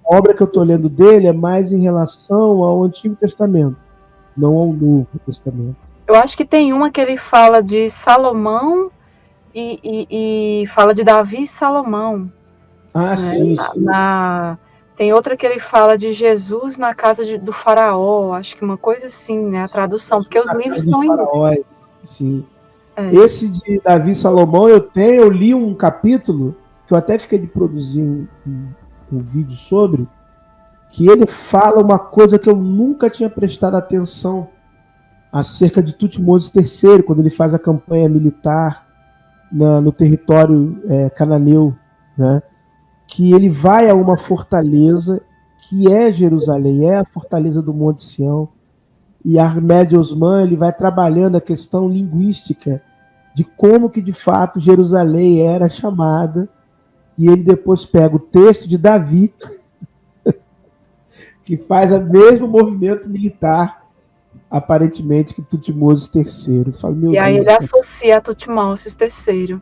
a obra que eu estou lendo dele é mais em relação ao Antigo Testamento, não ao Novo Testamento. Eu acho que tem uma que ele fala de Salomão e fala de Davi e Salomão. Ah, né? sim. Tem outra que ele fala de Jesus na casa do faraó, acho que uma coisa assim, né? A tradução, porque os livros são em inglês. Sim. Esse de Davi e Salomão eu li um capítulo, que eu até fiquei de produzir um vídeo sobre, que ele fala uma coisa que eu nunca tinha prestado atenção acerca de Tutmoses III, quando ele faz a campanha militar no território cananeu, né? Que ele vai a uma fortaleza que é Jerusalém, é a fortaleza do Monte Sião, e Ahmed Osman ele vai trabalhando a questão linguística de como que de fato Jerusalém era chamada, e ele depois pega o texto de Davi, que faz o mesmo movimento militar, aparentemente, que Tutmoses III. E aí ele associa a Tutmoses III.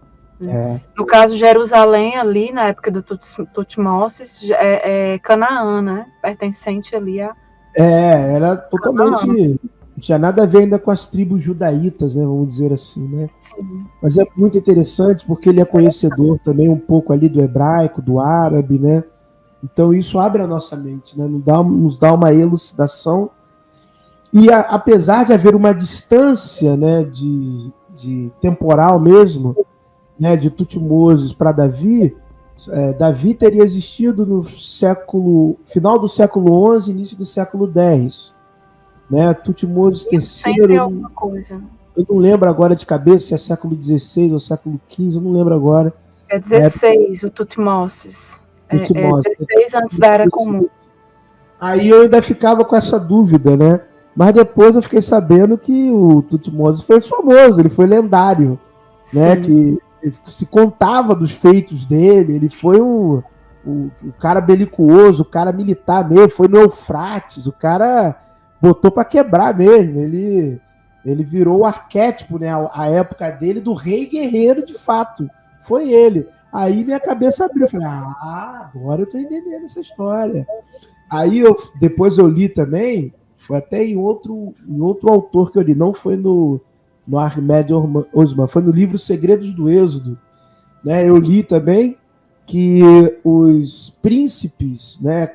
No caso, Jerusalém, ali, na época do Tutmoses, é Canaã, né? Pertencente ali a... era totalmente... Não tinha nada a ver ainda com as tribos judaítas, né? Vamos dizer assim, né? Sim. Mas é muito interessante porque ele é conhecedor também um pouco ali do hebraico, do árabe, né? Então isso abre a nossa mente, né? Nos dá uma elucidação. E apesar de haver uma distância, né, de temporal mesmo, né, de Tutmoses para Davi, Davi teria existido no final do século XI, início do século X. Né? Tutmoses III, eu não lembro agora de cabeça se é século XVI ou século XV, eu não lembro agora. É 16, o Tutmoses. É 16 antes da Era Comum. Aí eu ainda ficava com essa dúvida, né? Mas depois eu fiquei sabendo que o Tutmoses foi famoso, ele foi lendário, né? Que se contava dos feitos dele, ele foi o cara belicoso, o cara militar mesmo, foi no Eufrates, o cara botou para quebrar mesmo, ele virou o arquétipo, né? A época dele do rei guerreiro de fato, foi ele. Aí minha cabeça abriu, eu falei, agora eu tô entendendo essa história. Aí depois eu li também, foi até em outro autor que eu li, não foi no Ahmed Osman, foi no livro Segredos do Êxodo. Né? Eu li também que os príncipes, né,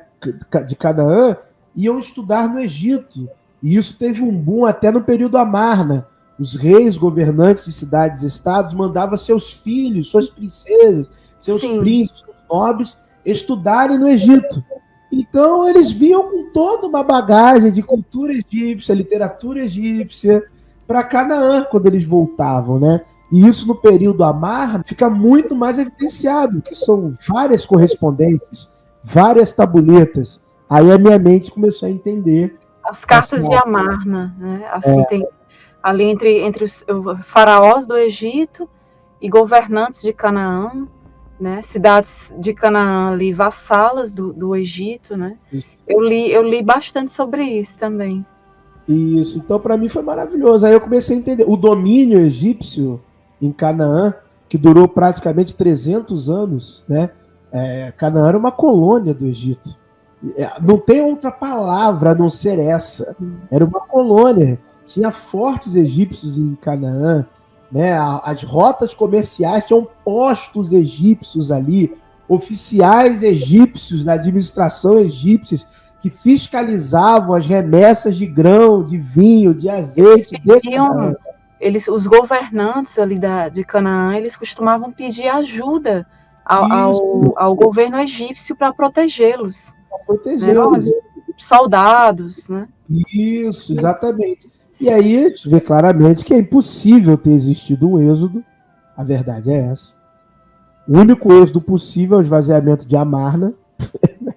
de Canaã iam estudar no Egito. E isso teve um boom até no período Amarna. Os reis, governantes de cidades e estados mandavam seus filhos, suas princesas, seus príncipes, seus nobres estudarem no Egito. Então, eles vinham com toda uma bagagem de cultura egípcia, literatura egípcia, para Canaã, quando eles voltavam, né? E isso, no período Amarna, fica muito mais evidenciado, que são várias correspondências, várias tabuletas. Aí a minha mente começou a entender. As cartas de Amarna, né? Assim, tem ali entre os faraós do Egito e governantes de Canaã, né? Cidades de Canaã ali, vassalas do Egito, né? Eu li bastante sobre isso também. Isso, então para mim foi maravilhoso. Aí eu comecei a entender o domínio egípcio em Canaã, que durou praticamente 300 anos, né? Canaã era uma colônia do Egito. Não tem outra palavra a não ser essa. Era uma colônia. Tinha fortes egípcios em Canaã, né? As rotas comerciais tinham postos egípcios ali, oficiais egípcios da administração egípcia que fiscalizavam as remessas de grão, de vinho, de azeite. Os governantes ali de Canaã, eles costumavam pedir ajuda ao governo egípcio para protegê-los. Protegê-los. Né? Soldados, né? Isso, exatamente. E aí a gente vê claramente que é impossível ter existido um êxodo. A verdade é essa. O único êxodo possível é o esvaziamento de Amarna.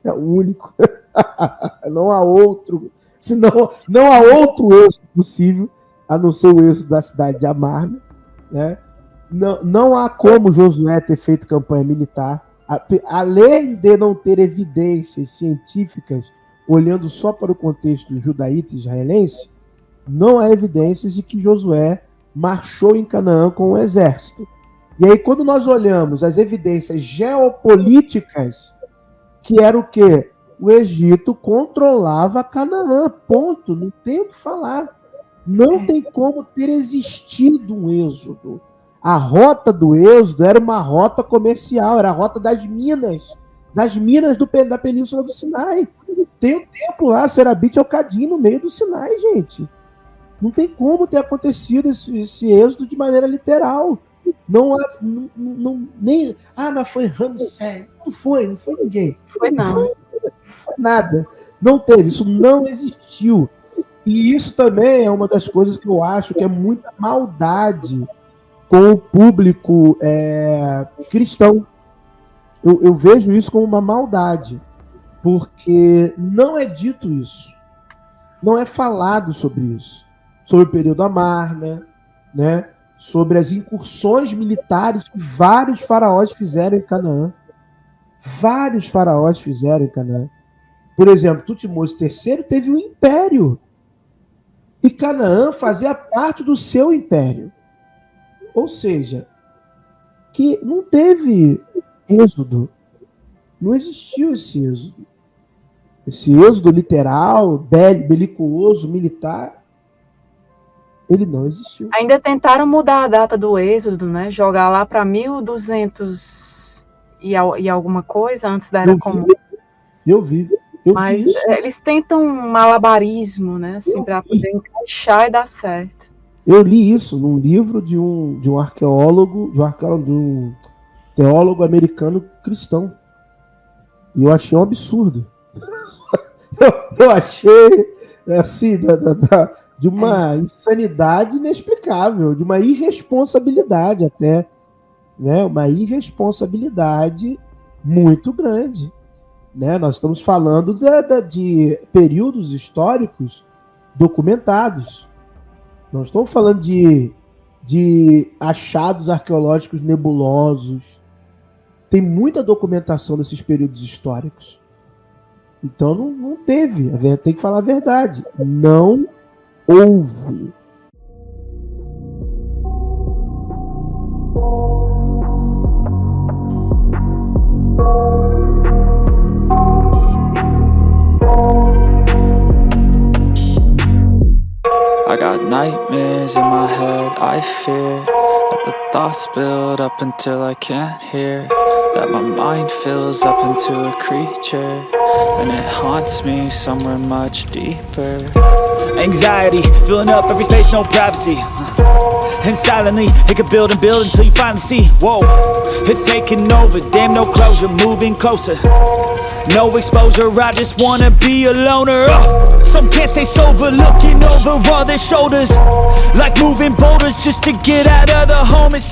É o único. Não há outro. Senão, não há outro êxodo possível, a não ser o êxodo da cidade de Amarna. Né? Não há como Josué ter feito campanha militar. Além de não ter evidências científicas, olhando só para o contexto judaíta e israelense, não há evidências de que Josué marchou em Canaã com um exército. E aí, quando nós olhamos as evidências geopolíticas, que era o quê? o Egito controlava Canaã, ponto, não tem o que falar. Não tem como ter existido um êxodo. A rota do êxodo era uma rota comercial, era a rota das minas da Península do Sinai. Tem um templo lá, Serabit El-Kadim, no meio do Sinai, gente. Não tem como ter acontecido esse êxodo de maneira literal. Mas foi Ramsés. Não foi ninguém. Foi não. Não foi nada. Não teve, isso não existiu. E isso também é uma das coisas que eu acho que é muita maldade com o público cristão. Eu vejo isso como uma maldade, porque não é dito isso. Não é falado sobre isso. Sobre o período Amarna, né? Sobre as incursões militares que vários faraós fizeram em Canaã. Vários faraós fizeram em Canaã. Por exemplo, Tutmose III teve um império. E Canaã fazia parte do seu império. Ou seja, que não teve êxodo. Não existiu esse êxodo. Esse êxodo literal, belicoso, militar, ele não existiu. Ainda tentaram mudar a data do êxodo, né? Jogar lá para 1200 e alguma coisa antes da Era Comum. Eu vi. Mas eles tentam um malabarismo, né? Assim, para poder encaixar e dar certo. Eu li isso num livro de um arqueólogo, de um teólogo americano cristão. E eu achei um absurdo. eu achei, assim, de uma insanidade inexplicável, de uma irresponsabilidade até, né? Uma irresponsabilidade muito grande. Né? Nós estamos falando de períodos históricos documentados. Não estamos falando de achados arqueológicos nebulosos. Tem muita documentação desses períodos históricos. Então não teve. Tem que falar a verdade. Não houve. I got nightmares in my head, I fear that the thoughts build up until I can't hear, that my mind fills up into a creature, and it haunts me somewhere much deeper. Anxiety, filling up every space, no privacy, and silently, it can build and build until you finally see, whoa, it's taking over, damn no closure, moving closer, no exposure, I just wanna be a loner. Some can't stay sober, looking over all their shoulders, like moving boulders just to get out of the home. It's